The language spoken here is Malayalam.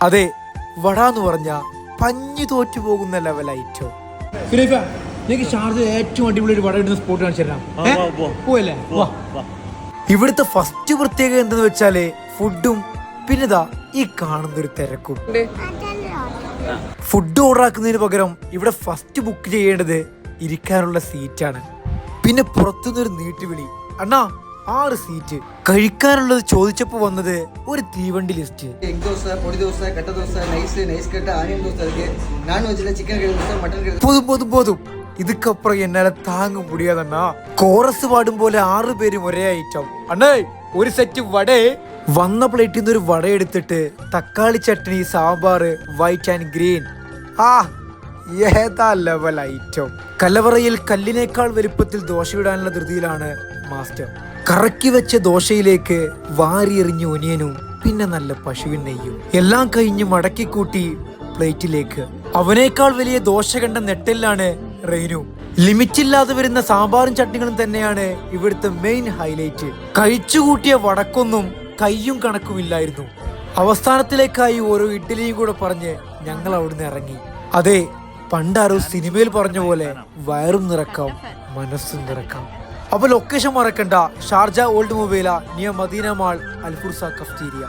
അതെ, വട എന്ന് പറഞ്ഞ പഞ്ഞു തോറ്റു പോകുന്ന ലെവൽ ഐറ്റം. എനിക്ക് ഷാർജയിൽ ഏറ്റവും അടിപൊളി ഒരു വട ഇടുന്ന സ്പോട്ട് കാണിച്ചു തരാം. പോയല്ലേ? ഇവിടുത്തെ ഫസ്റ്റ് പ്രത്യേകത എന്തെന്ന് വെച്ചാല് ഫുഡും പിന്നെതാ ഈ കാണുന്നൊരു തിരക്കും. ഫുഡ് ഓർഡർ ആക്കുന്നതിന് പകരം ഇവിടെ ഫസ്റ്റ് ബുക്ക് ചെയ്യേണ്ടത് ഇരിക്കാനുള്ള സീറ്റാണ്. പിന്നെ പുറത്തുനിന്നൊരു നീട്ടുവിളി, അണ്ണാ 6 സീറ്റ്. കഴിക്കാനുള്ളത് ചോദിച്ചപ്പോ വന്നത് ഒരു തീവണ്ടി ലിസ്റ്റ്. പോതും ഇതുക്കപ്പുറം എന്നാലെ താങ്ങും മുടിയാതണ്ണാ. കോറസ് പാടും പോലെ 6 പേരും ഒരേ ഐറ്റം. അണ്ണേ ഒരു സെറ്റ് വടേ. വന്ന പ്ലേറ്റിൽ നിന്ന് ഒരു വട എടുത്തിട്ട് തക്കാളി chutney, sambar, white and green. ഏതാ ലെവൽ ഐറ്റം. കലവറയിൽ കല്ലിനേക്കാൾ വലുപ്പത്തിൽ ദോശയിടാനുള്ള ധൃതിയിലാണ് മാസ്റ്റർ. കറക്കി വെച്ച ദോശയിലേക്ക് വാരിയെറിഞ്ഞ ഒനിയനും പിന്നെ നല്ല പശുവിൻ നെയ്യും എല്ലാം കഴിഞ്ഞ് മടക്കിക്കൂട്ടി പ്ലേറ്റിലേക്ക്. അവനേക്കാൾ വലിയ ദോശ കണ്ട നെട്ടലിലാണ് റെയ്നു. ലിമിറ്റില്ലാതെ വരുന്ന സാമ്പാറും ചട്നികളും തന്നെയാണ് ഇവിടുത്തെ മെയിൻ ഹൈലൈറ്റ്. കഴിച്ചുകൂട്ടിയ വടക്കൊന്നും കയ്യും കണക്കുമില്ലായിരുന്നു. അവസാനത്തിലേക്കായി ഓരോ ഇഡ്ഡലിയും കൂടെ പറഞ്ഞ് ഞങ്ങൾ അവിടുന്ന് ഇറങ്ങി. അതെ, പണ്ടാരോ സിനിമയിൽ പറഞ്ഞ പോലെ വയറും നിറക്കാം മനസ്സും നിറക്കാം. അപ്പൊ ലൊക്കേഷൻ മറക്കണ്ട, Sharjah old Muwaileh near Madina mall, Al Fursa cafeteria.